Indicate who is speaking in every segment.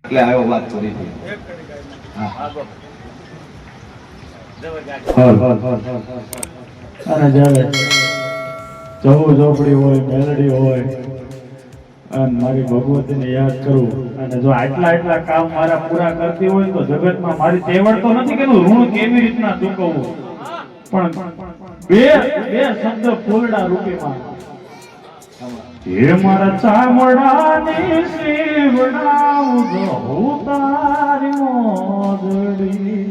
Speaker 1: એટલે આવ્યો વાત કરી હતી.
Speaker 2: અને જ્યારે ચૌ ચોપડી હોય, મેલડી હોય અને મારી ભગવતીને યાદ કરું અને જો આટલા કામ મારા પૂરા કરતી હોય તો જગતમાં મારી તેવડ તો નથી કે ઋણ કેવી રીતના ચૂકવવું, પણ બે શબ્દ ફૂલડા રૂપીમાં હે મારા ચામડાની શિવડાવું તારી મોદડી,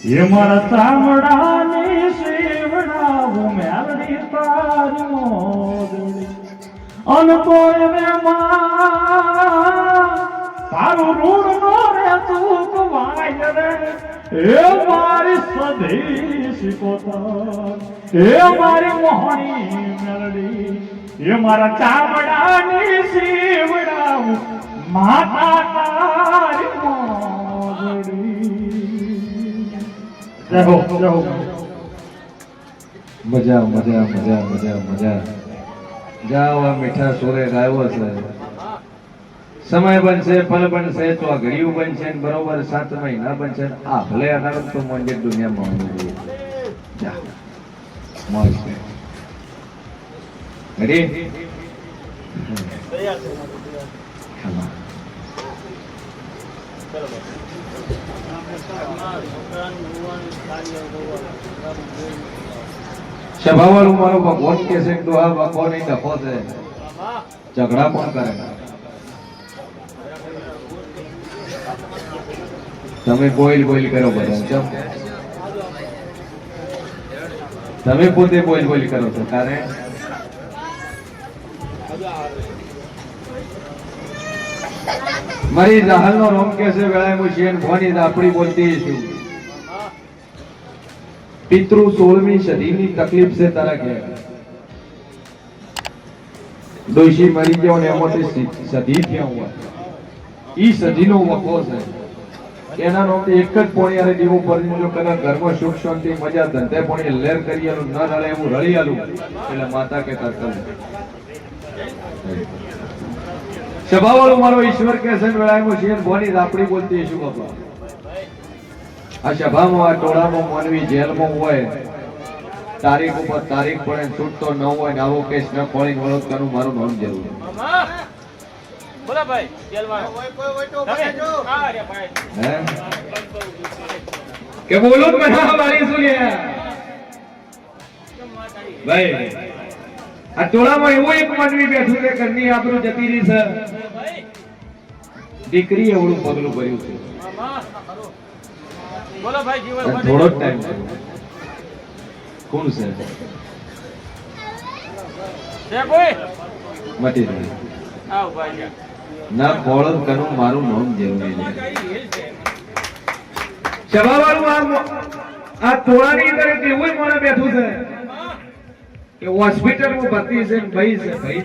Speaker 2: હે મારા ચામડાની શિવડાવું મેલડી તારી મોદડી, અન કોઈ ને તારું ઋણ નો રે ચૂકવાય રે, હે મારી સધી શિકોતર, હે મારી મોહણી મેલડી, હે મારા ચામડાની શિવડાવું માતા તારી મોદડી. જય હો, જય હો.
Speaker 1: મજા મજા મજા મજા મજા. જાઓ આ મીઠા સુરે ગાયો છે. સમય બનશે, પલ બનશે, તો આ ઘડિયું બનશે ને બરોબર 7 મહિના બનશે. આ ભલે અનારત તો મોંજે દુનિયામાં હોવું જોઈએ. જા મોજ છે. રેડી તૈયાર છે. સભાવાળું મારો ભગવાન કે છે તો આ બાપો નહીં ડફો છે, ઝઘડા પણ કરે. તમે બોલ કરો બધા, તમે પોતે બોલ કરો છો. કારણ મારી જાહલનો રોમ કે છે વેળાએ હું શેન ભવાની આપણી બોલતી છું. પિતૃ 16મી સદીની તકલીફ છે તારા ઘેર. ડોશી મરી ગયો ને એમાંથી સદી થયા હોય, ઈ સદીનો વખો છે. એના નોમથી એક જ પોણિયારે દીવો પડી જો કદાચ ઘરમાં સુખ શાંતિ મજા ધંધે પોણી લેર કરી આલું ન રળે એવું રળી આલું એટલે માતા કે તરકલ. સભાવાળું મારો ઈશ્વર કે છે વેળામાં શેન ભવાની આપણી બોલતી શું બાપા. આ સભામાં આ ટોળામાં માનવી જેલમાં હોય, તારીખ ઉપર તારીખ પડે છૂટતો ન હોય ને આવો કેસ ન ખોળી વળો કરવું મારું નામ જરૂર. કે બોલો મારી શું ભાઈ. આ ટોળામાં એવું એક માનવી બેઠું કે ઘરની આબરૂ જતી રહી છે, દીકરી એવડું પગલું ભર્યું છે. બોલો ભાઈ, જીવન થોડો ટાઈમ કોણ છે કોઈ મટી રહ્યું આવ ભાઈ ના ખોળ કનું મારું નામ જરૂરી છે. સભાવાળું આ ટોળાની અંદર એવું મને બેઠું છે કે હોસ્પિટલમાં ભરતી છે ભાઈ છે ભાઈ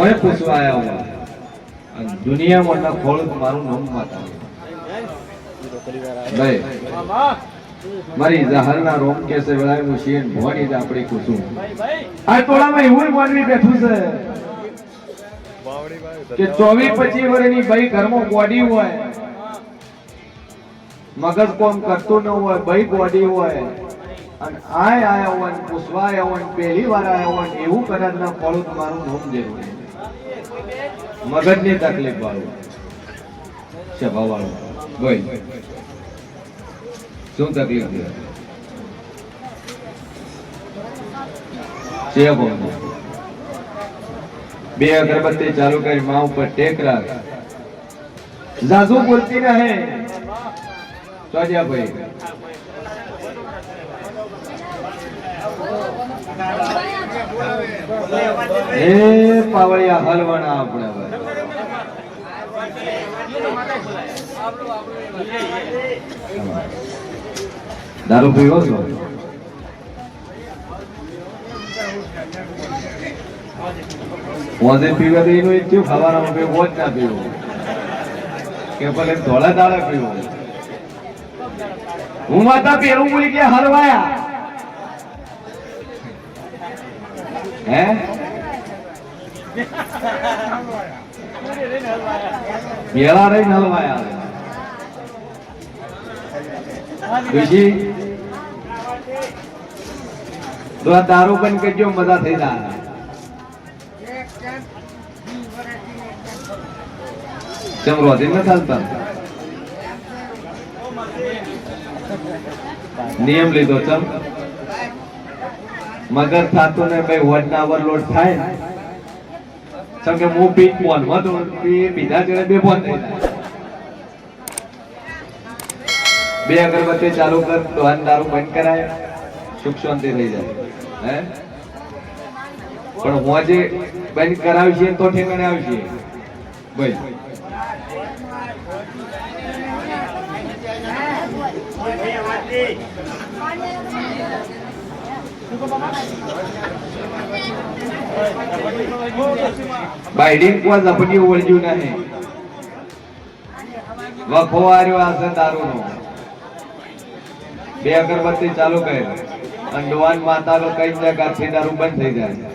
Speaker 1: ઓય પૂછવા આયા હું દુનિયામાં ના ખોળ મારું નામ માતા ભાઈ. મારી જાહરના રોમ કે છે વેળાએ હું શેન ભવાની જ આપણી કુસુમ. આ ટોળામાં એવું માનવી બેઠું છે કે 24-25 વર્ષની ભાઈ ઘરમાં બોડી હોય, મગજ કોમ કરતું ન હોય, ભાઈ બોડી હોય અને આયા હોય પૂછવા આયા હોય પહેલી વાર આયા હોય એવું કદાચ ના ખોળું મારું નામ જરૂરી. મગજની તકલીફ વાળું સભા વાળું ભાઈ શું તકલીફ છે? બે અગરબત્તી ચાલુ કરી માં ઉપર ટેક રાખ, જાજુ બોલતી રહે. ચોજ્યા ભાઈ એ પાવળિયા હલવાના આપણે દારૂ પીવો છો? મોજે પીવા તો એનું થયું ખાવાના પીવો મોજ ના પીવો કે ભલે ધોળા દાડા પીવો. હું માતા પેલું બોલી કે હલવાયા હે ભેળા રહીને હલવાયા બીજી તો આ દારૂ બંધ કરજો મજા થઈ જાય ચમ રોધી ન ચાલતા નિયમ લીધો ચમ મગર થાતું ને ભાઈ વોટના ઓવરલોડ થાય ને ચમ કે હું પીક ફોન હતો બીજા જોડે બે ફોન થઈ જાય બે અગરબત્તી ચાલુ કર તો દારૂ બંધ કરાય સુખ શાંતિ થઈ જાય હે પણ હું જે બંધ કરાવશે તો ઠેકાણે આવશે ભાઈ બાઈડિંગ કોઈ ઝપટી ઓળજ્યું નહીં વખો આવ્યો હશે દારૂનો બે અગરબત્તી ચાલુ કરે અને ડોવાન માતાનો કઈ જગ્યાથી દારૂ બંધ થઈ જાય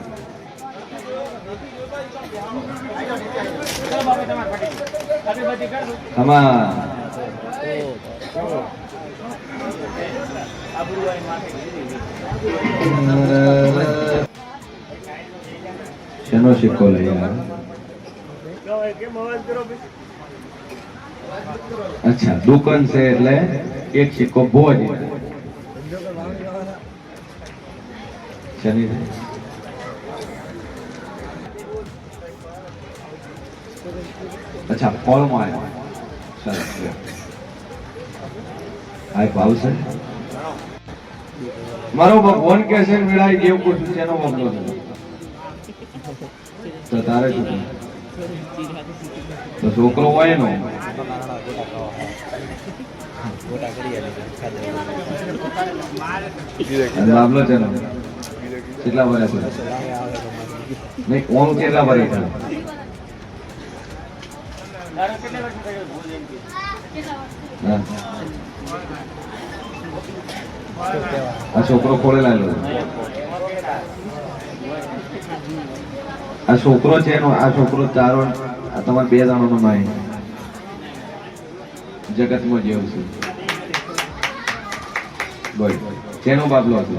Speaker 1: આમાં શેનો સિક્કો લઈ અચ્છા દુકાન છે એટલે એક સિક્કો ભોજ શનિ અચ્છા ફળમાં આવ્યો સરસ આ ભાવ છે મારો ભગવાન કે છે મેળાઈ દેવ કુછ તેનો મામલો છે તો તારે શું તો છોકરો હોય નો મામલો છે નો કેટલા વર્ષ છે નહીં ઓમ કેટલા વર્ષ છે આ છોકરો ખોલે લાયેલો આ છોકરો છે એનો આ છોકરો ચારો આ તમારે બે જણાનો માય જગતમાં જેવું છે બોલ તેનો બાબલો હતો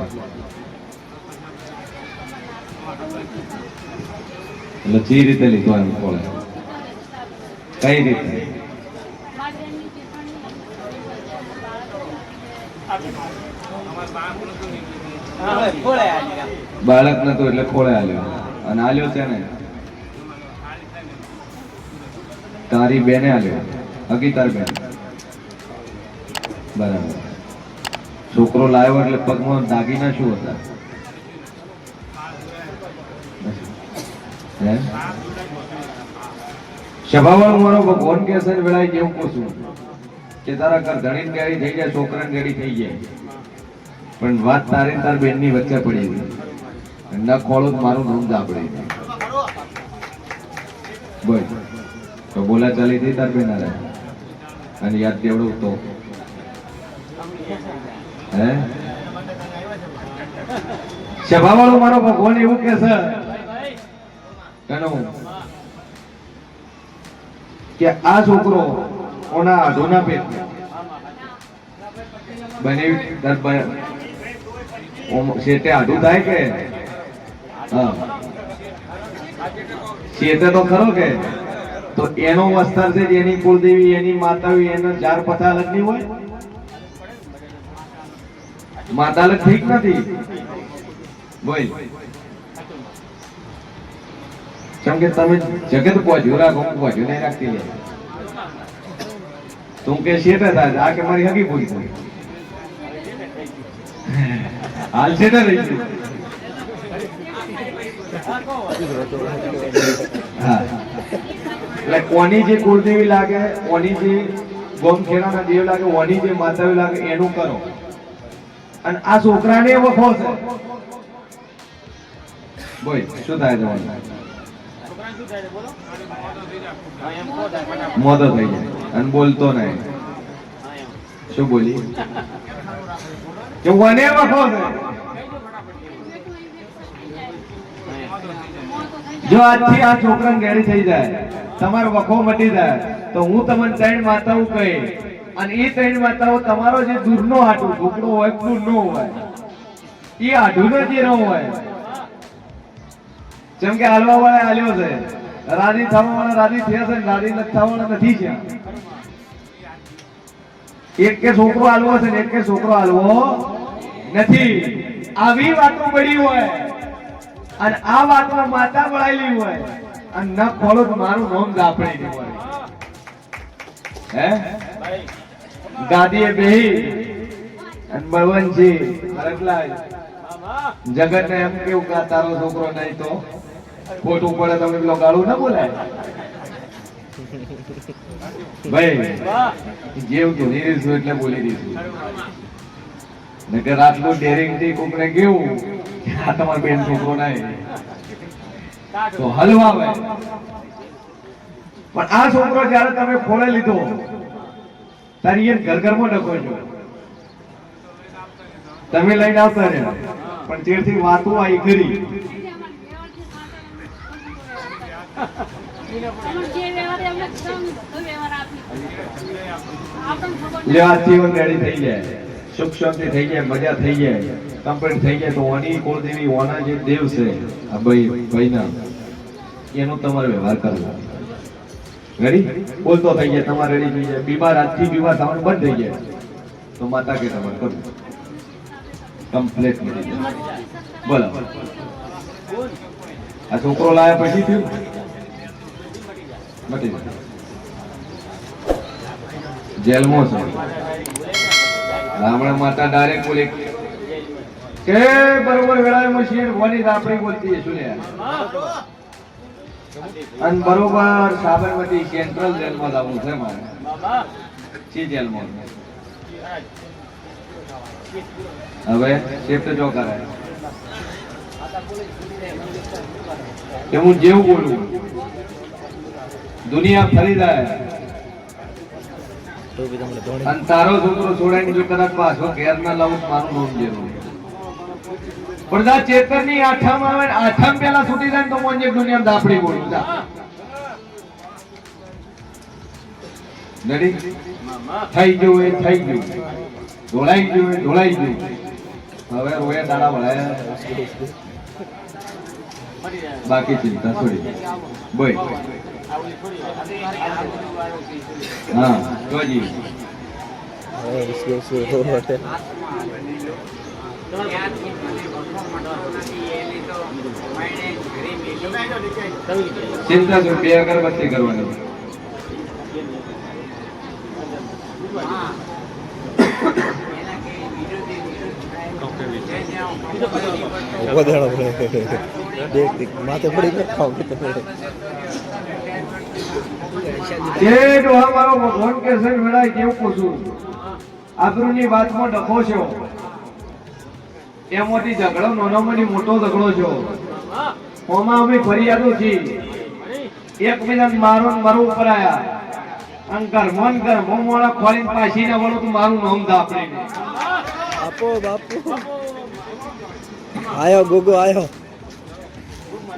Speaker 1: એટલે જે રીતે લીધો એમ ખોલે કઈ રીતે બાળક નતો એટલે ખોળે આલ્યો અને આલ્યો છે ને તારી બેને આલ્યો હકીતાર બેન બરાબર છોકરો લાવ્યો એટલે પગમાં દાગીના શું હતા સભાવાળો મારો ભગવાન કે છે વેળાએ કેવું પૂછું કે તારા ઘર ધણી ગાડી થઈ જાય છોકરાની ગાડી થઈ જાય પણ વાત તારે તાર બેન ની વચ્ચે પડી ગઈ ન ખોળું મારું નામ દાબડે બોલ તો બોલા ચાલી થઈ તાર બેન અને યાદ દેવડું તો હે સભાવાળો મારો ભગવાન એવું કે છે કે આ છોકરો ઓના આધોના પેટ બને શેતે આધું થાય કે હા શેતે તો ખરો કે તો એનો વસ્તર છે જેની કુળદેવી એની માતાવી એનો ચાર પથા અલગ નહીં હોય માતા અલગ ઠીક નથી બોલ કેમ કે તમે જગત પહોંચ્યું રાખો પહોંચ્યું નહીં રાખતી લે તું કે શેઠે થાય આ કે મારી હગી પૂરી થઈ હાલ શેઠે રહી ગયું હા એટલે કોની જે કુળદેવી લાગે કોની જે ગોમખેડાના દેવ લાગે કોની જે માતાવી લાગે એનું કરો અને આ છોકરાને વખો છે બોલ શું થાય તમારે મોદો થઈ જાય અને બોલતો નહીં શું બોલી કે વને વખો છે જો આજથી આ છોકરાને ઘેરી થઈ જાય, તમારો વખો મટી જાય, તો હું તમને ત્રણ માતાઓ કહી, અને એ ત્રણ માતાઓ તમારો જે દૂરનો આટું ઢોકળો હોય દૂરનો હોય, એ આઢુનો જે ન હોય, જેમ કે હાલવા વાળા હાલ્યો છે, રાજી થવા વાળા રાજી થયા છે, રાજી નથી થવા વાળા નથી થયા. એક કે છોકરો હાલવો છે ને એક કે છોકરો હાલવો નથી. આવી વાતો પડી હોય અને આ વાતમાં માતા વળાયેલી હોય અને ન ખોલો તો મારું નામ દાપડી નહીં હોય. હે ગાદીએ બેહી અને બળવંતજી હરખલાલ જગત ને એમ કેવું કે તારો છોકરો નહીં તો ખોટું પડે, તમે પેલો ગાળું ના બોલાય ભાઈ. જેવું તો નીરીશું એટલે બોલી દઈશું, નકર આટલું ડેરિંગ થી કોકને કેવું આ તમારો બેન છોકરો નહીં તો હલવાવે. પણ આ છોકરો જયારે તમે ખોળે લીધો તારી એ ઘર ઘરમાં ડખો છો, તમે લઈને આવતા રહ્યા, પણ ચેડથી વાતો આવી ખરી. લેવાથી રેડી થઈ જાય, સુખ શાંતિ થઈ જાય, મજા થઈ જાય, કમ્પ્લીટ થઈ જાય, તો ઓની કુળદેવી ઓના જે દેવ છે આ ભાઈના એનો તમારે વ્યવહાર કરવો. રેડી બોલતો થઈ જાય, તમારે રેડી થઈ જાય. બીમાર આજથી બીમાર થવાનું બંધ થઈ જાય તો માતા કે તમારે કરવું કમ્પ્લીટ મળી જાય. બોલો આ છોકરો લાયા પછી થયું મટી જાય. જેલમાં છે રામણા માતા ડાયરેક્ટ બોલી કે બરોબર વેળામાં શેર વોની આપણી બોલતી શું લે, અને બરોબર સાબરમતી સેન્ટ્રલ જેલમાં જવું છે મારે. સી જેલમાં હવે શિફ્ટ જો કરાય કે હું જેવું બોલું દુનિયા ફરી જાય, અને તારો છોકરો છોડાઈને જો કદાચ પાછો ઘેર ના લાવું મારું નામ જેવું. પણ આ ચેતર ની આઠમ આવે ને આઠમ પેલા છૂટી જાય તો મોંજે દુનિયા દાપડી બોલું નડી થઈ ગયું એ થઈ ગયું, ઢોળાઈ ગયું એ ઢોળાઈ ગયું. હવે રોયા દાડા વળાયા, બાકી ચિંતા છોડી બોય. હા જોજી ચિંતા શું, બે અગરબત્તી કરવાની.
Speaker 3: માથે પડી
Speaker 1: ભગવાન કે છે વેળાય કેવું પૂછું આબરૂની વાતમાં ડખો છો, એમાંથી ઝઘડો નાનોમાંથી મોટો ઝઘડો છો. ઓમાં અમે ફરિયાદો છીએ, એક મિનિટ મારો મરવું ઉપર આયા અને ઘરમાં મોડા ખોલીને પાછી ના વળો તો મારું નામ દાપડી ને
Speaker 3: આપો બાપુ આયો ગોગો આયો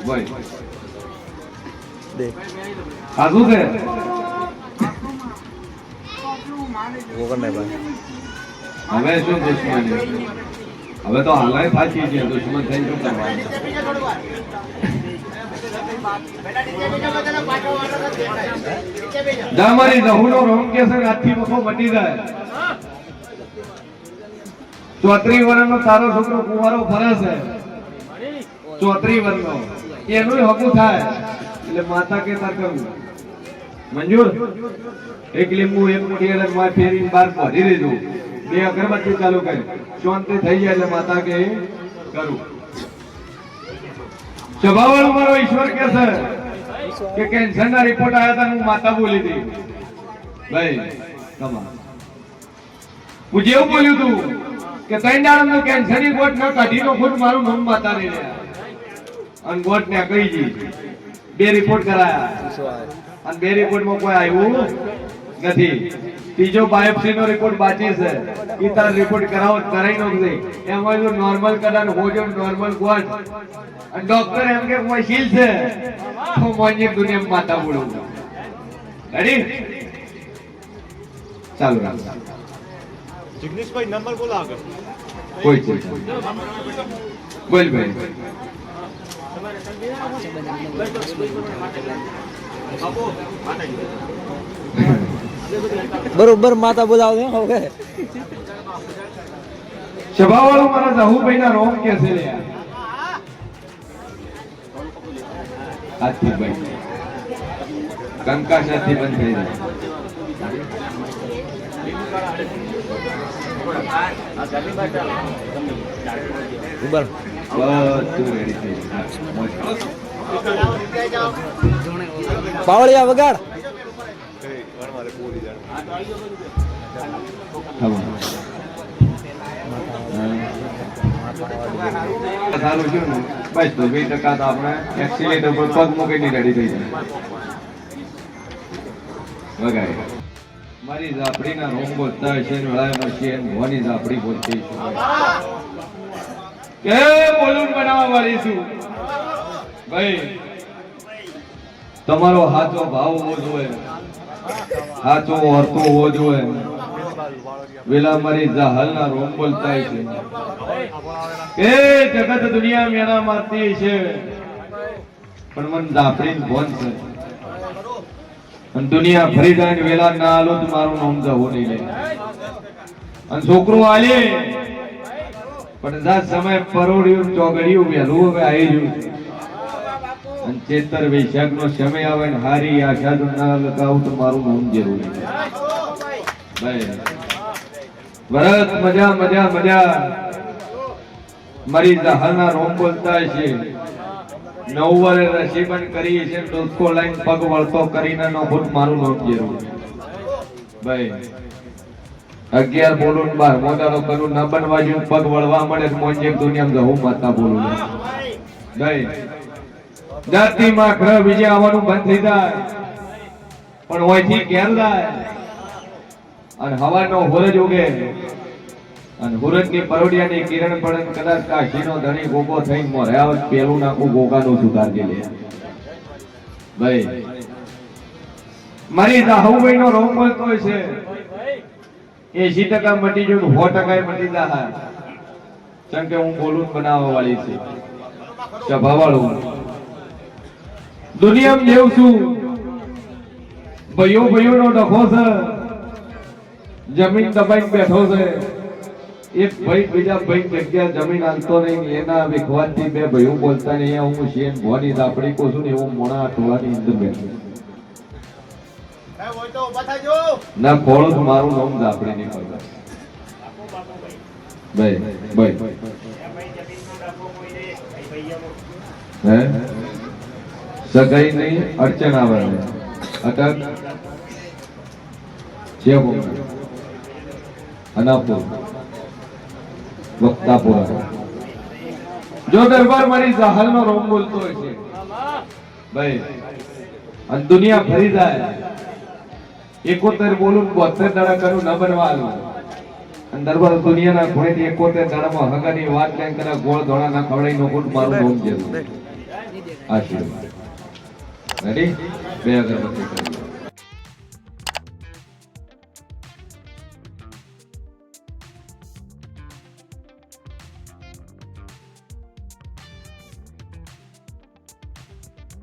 Speaker 1: ભાઈ
Speaker 3: દે
Speaker 1: સાચું છે.
Speaker 3: ગોગો ને ભાઈ
Speaker 1: હવે શું દુશ્મની, હવે તો હાલાય સાચી છે, દુશ્મન થઈ શું કરવાનું. મારી રહુનો રોમ કે છે આજથી વખો મટી જાય. 34 વર્ષનો તારો છોકરો કુંવારો ફરે છે, 34 વર્ષનો એનું હકું થાય એટલે માતા કે તાર કરવું મંજૂર. એક લીંબુ એક મુઠ્ઠી અલગ માં ફેરી બાર ભરી દેજો, બે અગરબત્તી ચાલુ કરી શાંતિ થઈ જાય એટલે માતા કે કરું. સ્વભાવવાળો મારો ઈશ્વર કે છે કે કેન્સર ના રિપોર્ટ આવ્યા હતા, હું માતા બોલી હતી ભાઈ તમા હું જેવું બોલ્યું તું કે ત્રણ દાડમનો કેન્સર ની ગોટ ના કાઢી નો ખુદ મારું નામ માતા નહીં રહ્યા, અને ગોટ ને કહી દી બે રિપોર્ટ કરાયા અને બે રિપોર્ટ માં કોઈ આવ્યું નથી. ત્રીજો બાયોપ્સી નો રિપોર્ટ બાકી છે. ઈ તાર રિપોર્ટ કરાઈ નો છે. એમાં જો નોર્મલ કદાચ હોજો નોર્મલ કોટ અને ડોક્ટર એમ કે કોઈ સીલ છે તો મોની દુનિયામાં માતા બોલું. રેડી? ચાલુ રાખ.
Speaker 4: જિગ્નેશભાઈ નંબર બોલો આગળ.
Speaker 1: કોઈ છે બોલ ભાઈ.
Speaker 3: બરોબર માતા બોલાવે હવે.
Speaker 1: સભાવાળો મારા જાહુભાઈ ના રોમ કે છે લે. આજથી ભાઈ કંકાશાથી બંધ થઈ જાય.
Speaker 3: ઉબર
Speaker 1: બધું રેડી થઈ ગયું.
Speaker 3: પાવળિયા વગાડ.
Speaker 1: સારું છે ને બસ તો 2% તો આપણે એક્સિલેટર પર પગ મૂકીને રેડી થઈ જાય. વગાય મારી ઝાપડીના રોમ બોલતા છે ને વળાયનો છે ને મોની ઝાપડી બોલતી છે કે બોલું બનાવવા વાળી છું ભાઈ. તમારો સાચો ભાવ હોવો જોઈએ, સાચો વર્તો હોવો જોઈએ. વેલા મારી જાહલના રોમ બોલતા છે એ જગત દુનિયા મેણા મારતી છે પણ મન ઝાપડી ભોન છે. અને દુનિયા ફરી જાય ને વેલા ના આલો તો મારું નામ જવું નહીં લે. અને છોકરો આલે પણ જા સમય પરોડ્યું ચોગડ્યું વહેલું હવે આવી રહ્યું. અને ચેતર વૈશાખ નો સમય આવે ને હારી આશા તો ના લગાવું તો મારું નામ જરૂરી ભાઈ. ભરત મજા મજા મજા મારી જાહલના રોમ બોલતા છે. 9 વર્ષ રસી બંધ કરી છે ડોસ્કો લાઈન પગ વળતો કરીને નો ભૂત મારું નામ જરૂરી ભાઈ. 11 બોલું 12 મોદાનો કરું ન બનવા જેવું પગ વળવા મળે મોંજે દુનિયામાં જવું માતા બોલું ભાઈ. જાતિ માં ખરા બીજે આવવાનું બંધ થઈ જાય પણ ઓયથી ઘેર જાય અને હવાનો હુરજ ઉગે અને હુરજ ની પરોડિયાની કિરણ પડે કદાચ કાશીનો ધણી ગોગો થઈને મોરાવત પેલું નાખું ગોગાનું સુધારજે લે ભાઈ. મારી જાહુભાઈ નો રોમ બોલતો છે 80% મટી ગયું 100% મટી જાય. કેમ કે હું બોલું બનાવવા વાળી છે સભાવાળું દુનિયામાં જેવું છું. ભાઈઓ ભાઈઓ નો ડખો છે. જમીન દબાઈને બેઠો છે. એક ભાઈ બીજા ભાઈ જગ્યા જમીન આલતો નહીં એના વિખવાદથી બે ભાઈઓ બોલતા નહીં. હું શેન ભવાની ઝાપડી કો છું ને એવું મોણા ટોળાની અંદર બેઠો ના ખોળો તો મારું નામ ઝાપડી નહીં કરતા ભાઈ ભાઈ. હે સગાઈ નહીં અડચણ આવે અટક છે અનાપુર વક્તાપુરા. જો દરબાર મારી જાહલનો રોમ બોલતો હોય છે ભાઈ અને દુનિયા ફરી જાય 71 બોલું 72 દાડા કરું ન બનવા આલું અને દરબાર દુનિયાના ખૂણેથી 71 દાડામાં હગાની વાત લઈને કદાચ ગોળ ધોળા ના ખવડાવી નો કુટ મારું નામ જરૂર. આશીર્વાદ રેડી. 2 અગરબત્તી